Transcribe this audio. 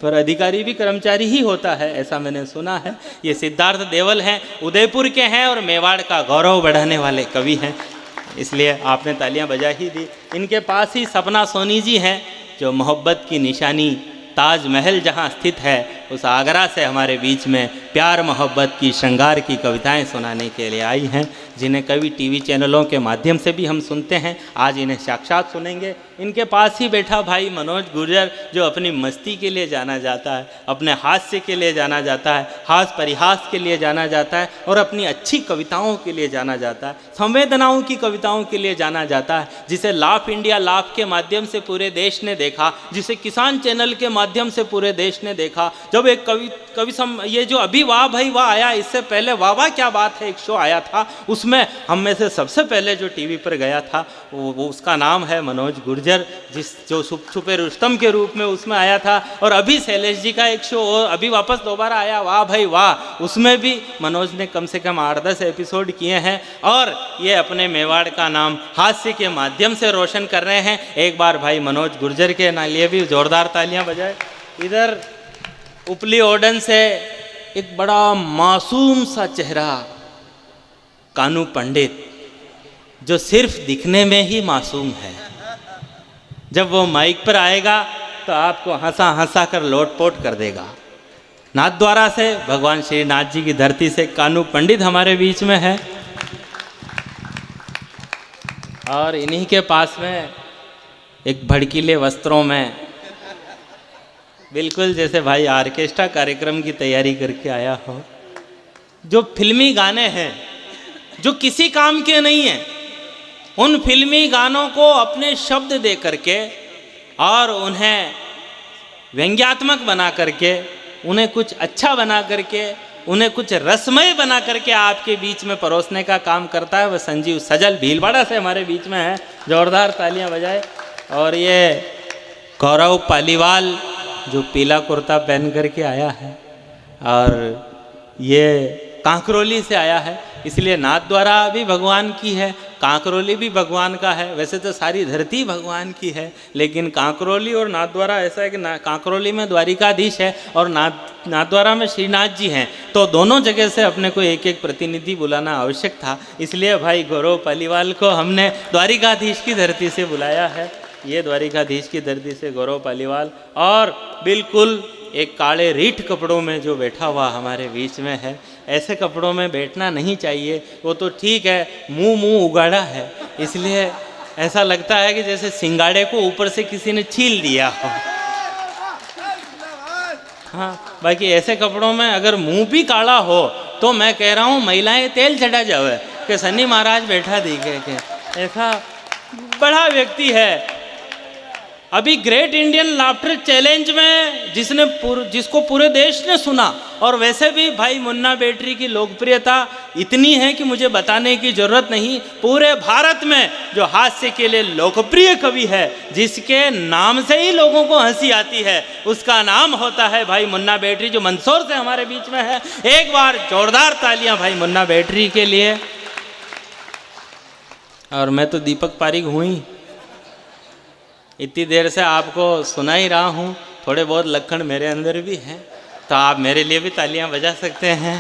पर अधिकारी भी कर्मचारी ही होता है, ऐसा मैंने सुना है। ये सिद्धार्थ देवल हैं, उदयपुर के हैं और मेवाड़ का गौरव बढ़ाने वाले कवि हैं, इसलिए आपने तालियां बजा ही दी। इनके पास ही सपना सोनी जी हैं, जो मोहब्बत की निशानी ताजमहल जहाँ स्थित है उस आगरा से हमारे बीच में प्यार मोहब्बत की श्रृंगार की कविताएं सुनाने के लिए आई हैं, जिन्हें कभी टीवी चैनलों के माध्यम से भी हम सुनते हैं। आज इन्हें साक्षात सुनेंगे। इनके पास ही बैठा भाई मनोज गुर्जर, जो अपनी मस्ती के लिए जाना जाता है, अपने हास्य के लिए जाना जाता है, हास परिहास के लिए जाना जाता है और अपनी अच्छी कविताओं के लिए जाना जाता है, संवेदनाओं की कविताओं के लिए जाना जाता है, जिसे लाफ इंडिया लाफ के माध्यम से पूरे देश ने देखा, जिसे किसान चैनल के माध्यम से पूरे देश ने देखा। जब एक ये जो अभी वाह भाई वाह आया, इससे पहले वाह वाह क्या बात है एक शो आया था, उसमें हम में से सबसे पहले जो टीवी पर गया था वो उसका नाम है मनोज गुर्जर, जो छुपे रुस्तम के रूप में उसमें आया था। और अभी शैलेश जी का एक शो अभी वापस दोबारा आया वाह भाई वाह, उसमें भी मनोज ने कम से कम 8-10 एपिसोड किए हैं और ये अपने मेवाड़ का नाम हास्य के माध्यम से रोशन कर रहे हैं। एक बार भाई मनोज गुर्जर के लिए भी जोरदार तालियां बजाए। इधर उपली ओडन से एक बड़ा मासूम सा चेहरा कानू पंडित, जो सिर्फ दिखने में ही मासूम है, जब वो माइक पर आएगा तो आपको हंसा हंसा कर लोटपोट कर देगा। नाथद्वारा से भगवान श्री नाथ जी की धरती से कानू पंडित हमारे बीच में है। और इन्हीं के पास में एक भड़कीले वस्त्रों में, बिल्कुल जैसे भाई ऑर्केस्ट्रा कार्यक्रम की तैयारी करके आया हो, जो फिल्मी गाने हैं जो किसी काम के नहीं हैं, उन फिल्मी गानों को अपने शब्द दे करके और उन्हें व्यंग्यात्मक बना करके, उन्हें कुछ अच्छा बना करके, उन्हें कुछ रसमय बना करके आपके बीच में परोसने का काम करता है वह संजीव सजल भीलवाड़ा से हमारे बीच में है। जोरदार तालियां बजाए। और ये गौरव पालीवाल, जो पीला कुर्ता पहन करके आया है और ये कांकरोली से आया है, इसलिए नाथद्वारा भी भगवान की है, कांकरोली भी भगवान का है। वैसे तो सारी धरती भगवान की है, लेकिन कांकरोली और नाथद्वारा ऐसा है कि कांकरोली में द्वारिकाधीश है और नाथद्वारा में श्रीनाथ जी हैं, तो दोनों जगह से अपने को एक एक प्रतिनिधि बुलाना आवश्यक था। इसलिए भाई गौरव पालीवाल को हमने द्वारिकाधीश की धरती से बुलाया है। ये द्वारिकाधीश की धरती से गौरव पालीवाल, और बिल्कुल एक काले रीठ कपड़ों में जो बैठा हुआ हमारे बीच में है। ऐसे कपड़ों में बैठना नहीं चाहिए, वो तो ठीक है, मुंह उगाड़ा है, इसलिए ऐसा लगता है कि जैसे सिंगाड़े को ऊपर से किसी ने छील दिया हो। हाँ, बाकी ऐसे कपड़ों में अगर मुंह भी काला हो तो मैं कह रहा हूँ महिलाएं तेल चढ़ा जावे कि शनि महाराज बैठा दिखे के, ऐसा बड़ा व्यक्ति है। अभी ग्रेट इंडियन लाफ्टर चैलेंज में जिसको पूरे देश ने सुना, और वैसे भी भाई मुन्ना बैटरी की लोकप्रियता इतनी है कि मुझे बताने की जरूरत नहीं। पूरे भारत में जो हास्य के लिए लोकप्रिय कवि है, जिसके नाम से ही लोगों को हंसी आती है, उसका नाम होता है भाई मुन्ना बैटरी, जो मंदसौर से हमारे बीच में है। एक बार जोरदार तालियां भाई मुन्ना बैटरी के लिए। और मैं तो दीपक पारिक हूँ ही, इतनी देर से आपको सुना ही रहा हूँ, थोड़े बहुत लक्षण मेरे अंदर भी हैं, तो आप मेरे लिए भी तालियां बजा सकते हैं।